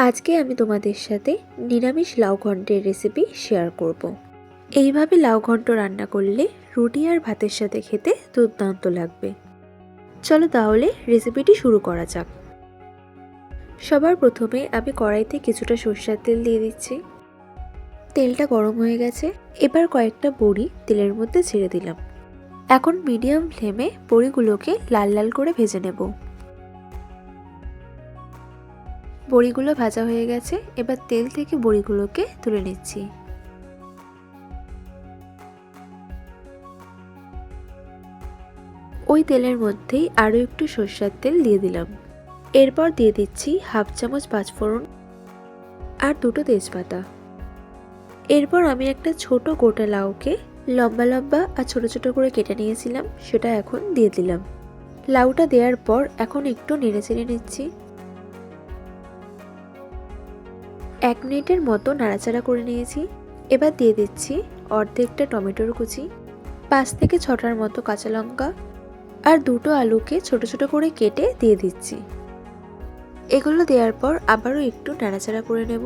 আজকে আমি তোমাদের সাথে নিরামিষ লাউ ঘন্টের রেসিপি শেয়ার করব। এইভাবে লাউ ঘন্ট রান্না করলে রুটি আর ভাতের সাথে খেতে দুর্দান্ত লাগবে। চলো তাহলে রেসিপিটি শুরু করা যাক। সবার প্রথমে আমি কড়াইতে কিছুটা সরষের তেল দিয়ে দিচ্ছি। তেলটা গরম হয়ে গেছে, এবার কয়েকটা বড়ি তেলের মধ্যে ছেড়ে দিলাম। এখন মিডিয়াম ফ্লেমে বড়িগুলোকে লাল লাল করে ভেজে নেব। বড়িগুলো ভাজা হয়ে গেছে, এবার তেল থেকে বড়িগুলোকে তুলে নিচ্ছি। ওই তেলের মধ্যেই আরও একটু সরষের তেল দিয়ে দিলাম। এরপর দিয়ে দিচ্ছি হাফ চামচ পাঁচফোড়ন আর দুটো তেজপাতা। এরপর আমি একটা ছোট গোটা লাউকে লম্বা লম্বা আর ছোট ছোট করে কেটে নিয়েছিলাম, সেটা এখন দিয়ে দিলাম। লাউটা দেওয়ার পর এখন একটু নেড়ে চেড়ে নিচ্ছি। 1 মিনিটের মতো নাড়াচাড়া করে নিয়েছি। এবার দিয়ে দিচ্ছি অর্ধেকটা টমেটোর কুচি, 5 থেকে 6টার মতো কাঁচা লঙ্কা আর দুটো আলুকে ছোট ছোট করে কেটে দিয়ে দিচ্ছি। এগুলো দেওয়ার পর আবারও একটু নাড়াচাড়া করে নেব।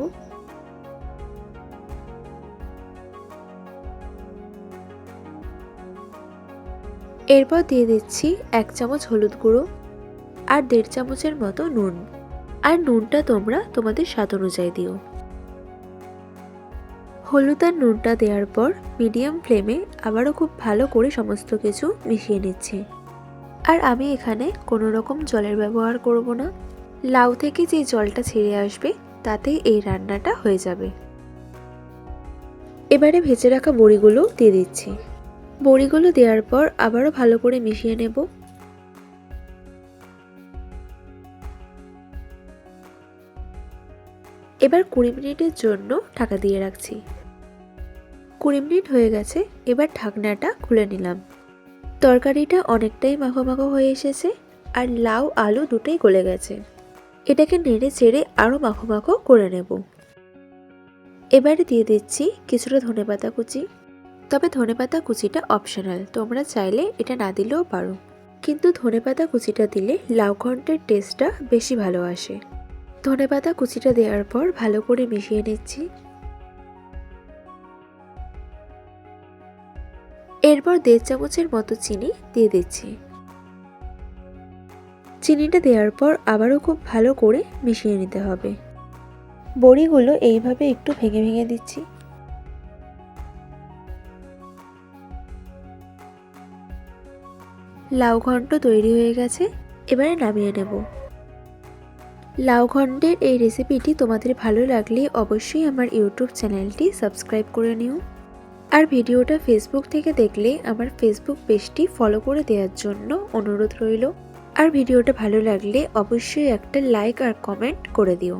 এরপর দিয়ে দিচ্ছি 1 চামচ হলুদ গুঁড়ো আর 1.5 চামচের মতো নুন। আর নুনটা তোমরা তোমাদের স্বাদ অনুযায়ী দিও। হলুদ আর নুনটা দেওয়ার পর মিডিয়াম ফ্লেমে আবারও খুব ভালো করে সমস্ত কিছু মিশিয়ে নিচ্ছি। আর আমি এখানে কোনো রকম জলের ব্যবহার করব না। লাউ থেকে যে জলটা ছেড়ে আসবে তাতেই এই রান্নাটা হয়ে যাবে। এবারে ভেজে রাখা বড়িগুলো দিয়ে দিচ্ছি। বড়িগুলো দেওয়ার পর আবারও ভালো করে মিশিয়ে নেব। এবার 20 মিনিটের জন্য ঢাকা দিয়ে রাখছি। 20 মিনিট হয়ে গেছে, এবার ঢাকনাটা খুলে নিলাম। তরকারিটা অনেকটাই মাখো মাখো হয়ে এসেছে আর লাউ আলু দুটোই গলে গেছে। এটাকে নেড়ে চেড়ে আরও মাখো মাখো করে নেব। এবারে দিয়ে দিচ্ছি কিছুটা ধনেপাতা কুচি। তবে ধনেপাতা কুচিটা অপশনাল, তোমরা চাইলে এটা না দিলেও পারো, কিন্তু ধনেপাতা কুচিটা দিলে লাউ ঘন্টের টেস্টটা বেশি ভালো আসে। ধনেপাতা কুচিটা দেওয়ার পর ভালো করে মিশিয়ে নিচ্ছি। এরপর 1.5 চামচের মতো চিনি দিয়ে দিচ্ছি। চিনিটা দেওয়ার পর আবারও খুব ভালো করে মিশিয়ে নিতে হবে। বড়িগুলো এইভাবে একটু ভেঙে ভেঙে দিচ্ছি। লাউ ঘন্ট তৈরি হয়ে গেছে, এবারে নামিয়ে নেব। লাউ ঘন্টের এই রেসিপিটি তোমাদের ভালো লাগলে অবশ্যই আমার ইউটিউব চ্যানেলটি সাবস্ক্রাইব করে নিও। আর ভিডিওটা ফেসবুক থেকে দেখলে আমার ফেসবুক পেজটি ফলো করে দেওয়ার জন্য অনুরোধ রইল। আর ভিডিওটা ভালো লাগলে অবশ্যই একটা লাইক আর কমেন্ট করে দিও।